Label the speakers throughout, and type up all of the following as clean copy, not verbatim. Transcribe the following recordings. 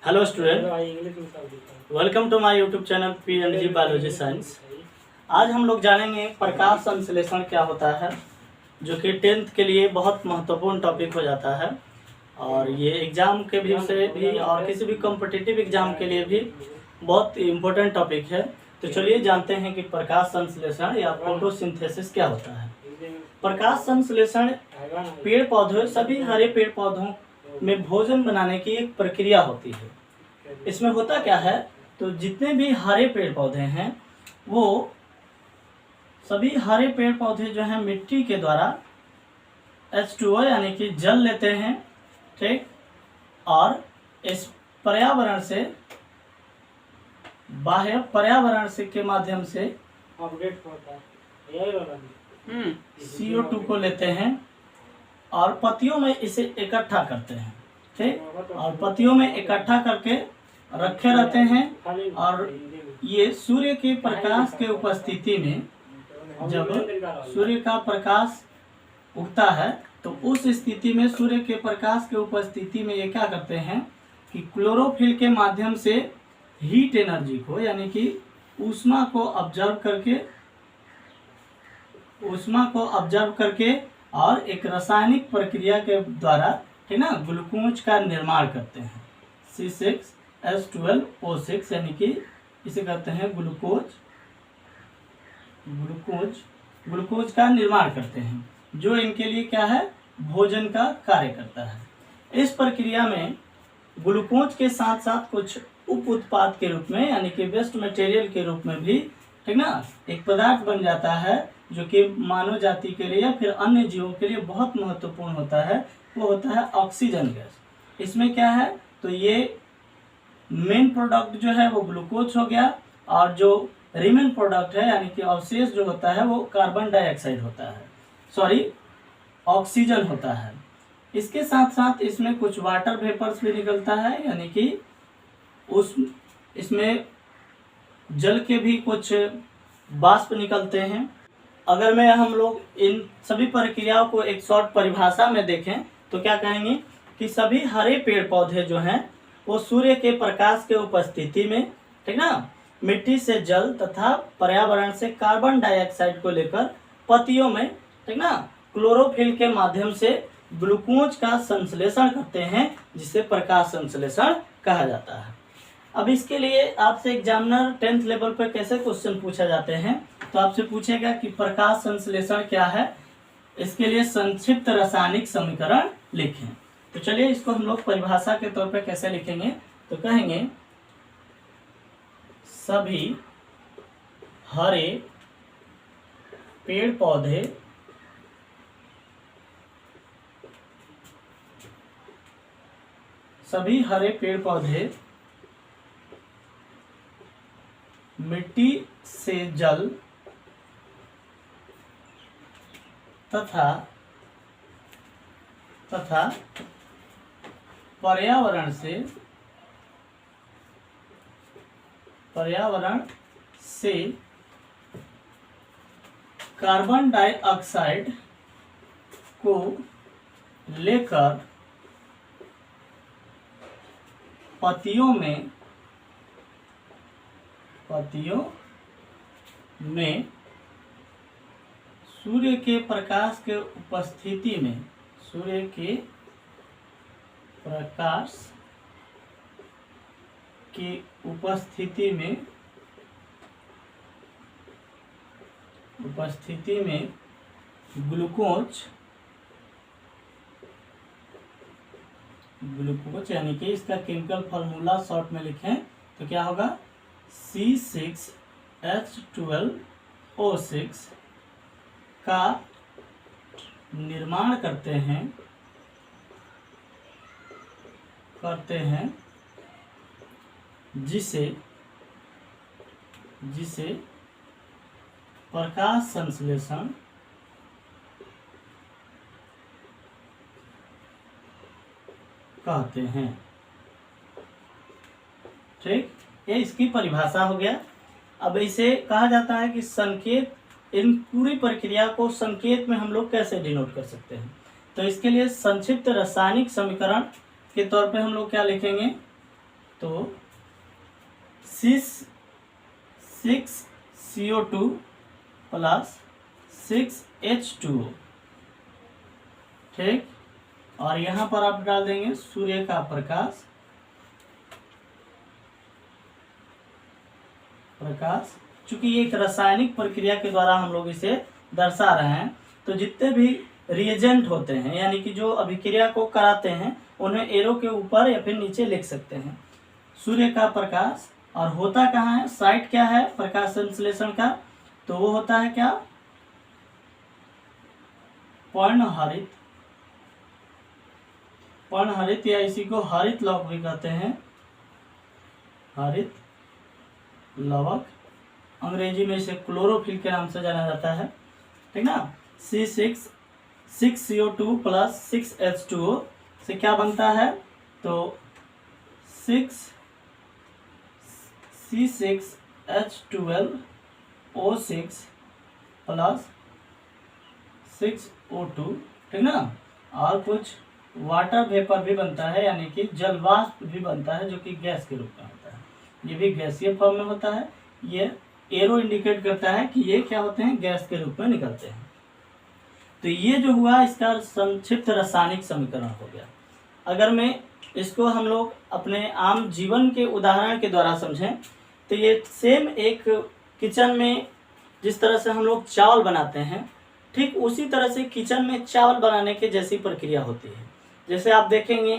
Speaker 1: Hello student, welcome to my YouTube channel P&G biology science. आज हम लोग जानेंगे प्रकाश संश्लेषण क्या होता है, जो कि 10th के लिए बहुत महत्वपूर्ण टॉपिक हो जाता है और ये एग्ज़ाम के भी से भी और किसी भी कॉम्पिटिटिव एग्ज़ाम के लिए भी बहुत इम्पोर्टेंट टॉपिक है। तो चलिए जानते हैं कि प्रकाश संश्लेषण या फोटोसिंथेसिस क्या होता है। प्रकाश संश्लेषण पेड़ पौधों, सभी हरे पेड़ पौधों में भोजन बनाने की एक प्रक्रिया होती है। इसमें होता क्या है, तो जितने भी हरे पेड़ पौधे हैं वो सभी हरे पेड़ पौधे जो हैं मिट्टी के द्वारा H2O यानी कि जल लेते हैं, ठीक, और इस पर्यावरण से, बाह्य पर्यावरण से के माध्यम से अपडेट होता है CO2 को लेते हैं और पत्तियों में इसे इकट्ठा करते हैं, ठीक, और पत्तियों में इकट्ठा करके रखे रहते हैं। और ये सूर्य के प्रकाश के उपस्थिति में, जब सूर्य का प्रकाश उगता है तो उस स्थिति में सूर्य के प्रकाश के उपस्थिति में ये क्या करते हैं कि क्लोरोफिल के माध्यम से हीट एनर्जी को, यानी कि ऊष्मा को ऑब्जर्व करके और एक रासायनिक प्रक्रिया के द्वारा, ठीक ना, ग्लूकोज का निर्माण करते हैं। C6H12O6 यानी कि इसे कहते हैं ग्लूकोज का निर्माण करते हैं, जो इनके लिए क्या है, भोजन का कार्य करता है। इस प्रक्रिया में ग्लूकोज के साथ साथ कुछ उप उत्पाद के रूप में, यानी कि वेस्ट मटेरियल के रूप में भी, ठीक ना, एक पदार्थ बन जाता है जो कि मानव जाति के लिए या फिर अन्य जीवों के लिए बहुत महत्वपूर्ण होता है। वो होता है ऑक्सीजन गैस। इसमें क्या है, तो ये मेन प्रोडक्ट जो है वो ग्लूकोज हो गया और जो रिमेन प्रोडक्ट है, यानी कि अवशेष जो होता है, वो कार्बन डाइऑक्साइड होता है, ऑक्सीजन होता है। इसके साथ साथ इसमें कुछ वाटर वेपर्स भी निकलता है, यानी कि इसमें जल के भी कुछ वाष्प निकलते हैं। अगर हम लोग इन सभी प्रक्रियाओं को एक शॉर्ट परिभाषा में देखें तो क्या कहेंगे कि सभी हरे पेड़ पौधे जो हैं वो सूर्य के प्रकाश के उपस्थिति में, ठीक ना, मिट्टी से जल तथा पर्यावरण से कार्बन डाइऑक्साइड को लेकर पत्तियों में, ठीक ना, क्लोरोफिल के माध्यम से ग्लूकोज का संश्लेषण करते हैं, जिसे प्रकाश संश्लेषण कहा जाता है। अब इसके लिए आपसे एग्जामिनर 10th लेवल पर कैसे क्वेश्चन पूछा जाते हैं, तो आपसे पूछेगा कि प्रकाश संश्लेषण क्या है, इसके लिए संक्षिप्त रासायनिक समीकरण लिखें। तो चलिए इसको हम लोग परिभाषा के तौर पे कैसे लिखेंगे, तो कहेंगे सभी हरे पेड़ पौधे मिट्टी से जल तथा पर्यावरण से कार्बन डाइऑक्साइड को लेकर पत्तियों में सूर्य के प्रकाश के उपस्थिति में ग्लूकोज यानी कि इसका केमिकल फॉर्मूला शॉर्ट में लिखें तो क्या होगा, C6H12O6 का निर्माण करते हैं, जिसे प्रकाश संश्लेषण कहते हैं। ठीक, ये इसकी परिभाषा हो गया। अब इसे कहा जाता है कि संकेत, इन पूरी प्रक्रिया को संकेत में हम लोग कैसे डिनोट कर सकते हैं। तो इसके लिए संक्षिप्त रासायनिक समीकरण के तौर पे हम लोग क्या लिखेंगे, तो 6CO2 प्लस 6H2O, ठीक। और यहाँ पर आप डाल देंगे सूर्य का प्रकाश, चूंकि ये एक रासायनिक प्रक्रिया के द्वारा हम लोग इसे दर्शा रहे हैं, तो जितने भी रिएजेंट होते हैं यानी कि जो अभिक्रिया को कराते हैं उन्हें एरो के ऊपर या फिर नीचे लिख सकते हैं। सूर्य का प्रकाश, और होता कहाँ है, साइट क्या है प्रकाश संश्लेषण का, तो वो होता है क्या, पर्णहरित या इसी को हरित लवक भी कहते हैं, हरित लवक, अंग्रेजी में इसे क्लोरोफिल के नाम से जाना जाता है, ठीक ना। C6CO2 प्लस 6H2O से क्या बनता है, तो 6C6H12O6 प्लस 6O2, ठीक ना। और कुछ वाटर वेपर भी बनता है यानी कि जल वाष्प भी बनता है, जो कि गैस के रूप में होता है, ये भी गैसीय फॉर्म में होता है। ये एरो इंडिकेट करता है कि ये क्या होते हैं, गैस के रूप में निकलते हैं। तो ये जो हुआ इसका संक्षिप्त रासायनिक समीकरण हो गया। अगर मैं इसको हम लोग अपने आम जीवन के उदाहरण के द्वारा समझें तो ये सेम एक किचन में जिस तरह से हम लोग चावल बनाते हैं, ठीक उसी तरह से किचन में चावल बनाने की जैसी प्रक्रिया होती है। जैसे आप देखेंगे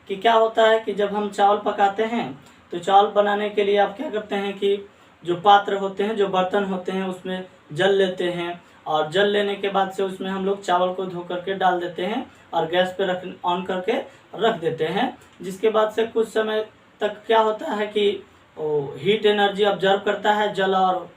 Speaker 1: कि क्या होता है कि जब हम चावल पकाते हैं तो चावल बनाने के लिए आप क्या करते हैं कि जो पात्र होते हैं, जो बर्तन होते हैं, उसमें जल लेते हैं, और जल लेने के बाद से उसमें हम लोग चावल को धो करके डाल देते हैं और गैस पे ऑन करके रख देते हैं। जिसके बाद से कुछ समय तक क्या होता है कि हीट एनर्जी ऑब्जर्व करता है जल और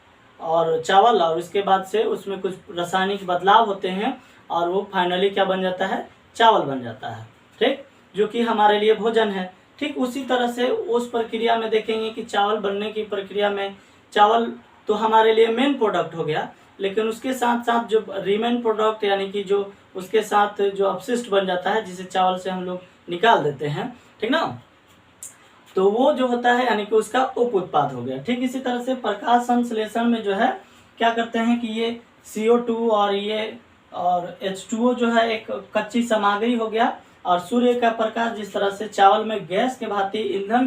Speaker 1: चावल, और इसके बाद से उसमें कुछ रासायनिक बदलाव होते हैं और वो फाइनली क्या बन जाता है, चावल बन जाता है, ठीक, जो कि हमारे लिए भोजन है। ठीक उसी तरह से उस प्रक्रिया में देखेंगे कि चावल बनने की प्रक्रिया में चावल तो हमारे लिए मेन प्रोडक्ट हो गया, लेकिन उसके साथ साथ जो रिमेन प्रोडक्ट यानी कि जो उसके साथ जो अपशिष्ट बन जाता है, जिसे चावल से हम लोग निकाल देते हैं, ठीक ना, तो वो जो होता है यानी कि उसका उप उत्पाद हो गया। ठीक इसी तरह से प्रकाश संश्लेषण में जो है क्या करते हैं कि ये CO2 और H2O जो है एक कच्ची सामग्री हो गया, और सूर्य का प्रकाश जिस तरह से चावल में गैस के भांति ईंधन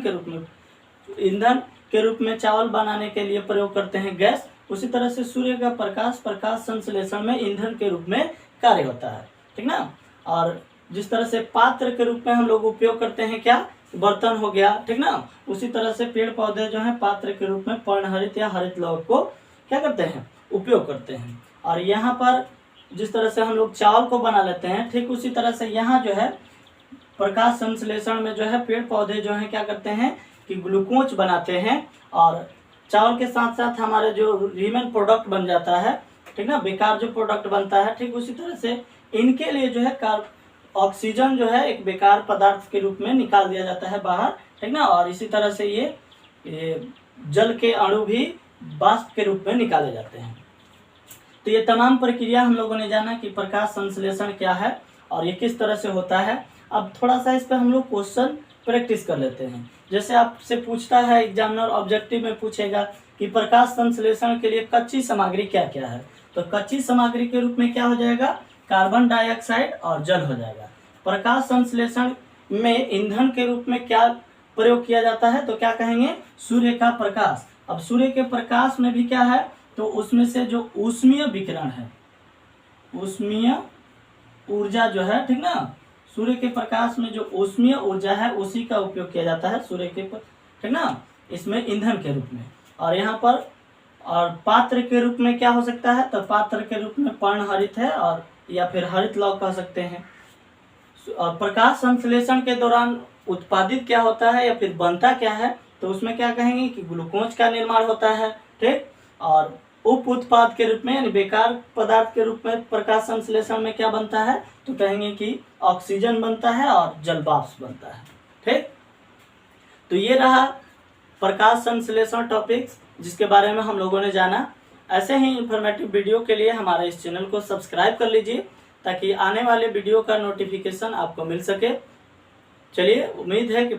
Speaker 1: के रूप में चावल बनाने के लिए प्रयोग करते हैं गैस, उसी तरह से सूर्य का प्रकाश संश्लेषण में ईंधन के रूप में कार्य होता है, ठीक ना। और जिस तरह से पात्र के रूप में हम लोग उपयोग करते हैं क्या, बर्तन हो गया, ठीक ना, उसी तरह से पेड़ पौधे जो है पात्र के रूप में पर्णहरित या हरित लवक को क्या करते हैं, उपयोग करते हैं। और यहाँ पर जिस तरह से हम लोग चावल को बना लेते हैं, ठीक उसी तरह से यहाँ जो है प्रकाश संश्लेषण में जो है पेड़ पौधे जो है क्या करते हैं कि ग्लूकोज बनाते हैं, और चावल के साथ साथ हमारे जो रीमेन प्रोडक्ट बन जाता है, ठीक ना, बेकार जो प्रोडक्ट बनता है, ठीक उसी तरह से इनके लिए जो है ऑक्सीजन जो है एक बेकार पदार्थ के रूप में निकाल दिया जाता है बाहर, ठीक ना। और इसी तरह से ये जल के अणु भी वाष्प के रूप में निकाले जाते हैं। तो ये तमाम प्रक्रिया हम लोगों ने जाना कि प्रकाश संश्लेषण क्या है और ये किस तरह से होता है। अब थोड़ा सा इस पर हम लोग क्वेश्चन प्रैक्टिस कर लेते हैं। जैसे आपसे पूछता है एग्जामिनर, ऑब्जेक्टिव में पूछेगा कि प्रकाश संश्लेषण के लिए कच्ची सामग्री क्या क्या है, तो कच्ची सामग्री के रूप में क्या हो जाएगा, कार्बन डाइऑक्साइड और जल हो जाएगा। प्रकाश संश्लेषण में ईंधन के रूप में क्या प्रयोग किया जाता है, तो क्या कहेंगे, सूर्य का प्रकाश। अब सूर्य के प्रकाश में भी क्या है, तो उसमें से जो ऊष्मीय विकिरण है, ऊष्मीय ऊर्जा जो है, ठीक ना, सूर्य के प्रकाश में जो ऊष्मीय ऊर्जा है उसी का उपयोग किया जाता है सूर्य के, ठीक ना, इसमें ईंधन के रूप में। और यहाँ पर और पात्र के रूप में क्या हो सकता है, तो पात्र के रूप में पर्णहरित है और या फिर हरित लवक कह सकते हैं। और प्रकाश संश्लेषण के दौरान उत्पादित क्या होता है या फिर बनता क्या है, तो उसमें क्या कहेंगे कि ग्लूकोज का निर्माण होता है, ठीक। और उप उत्पाद के रूप में यानी बेकार पदार्थ के रूप में प्रकाश संश्लेषण में क्या बनता है, तो कहेंगे कि ऑक्सीजन बनता है और जल वाष्प बनता है, ठीक। तो ये रहा प्रकाश संश्लेषण टॉपिक्स जिसके बारे में हम लोगों ने जाना। ऐसे ही इंफॉर्मेटिव वीडियो के लिए हमारे इस चैनल को सब्सक्राइब कर लीजिए ताकि आने वाले वीडियो का नोटिफिकेशन आपको मिल सके। चलिए, उम्मीद है कि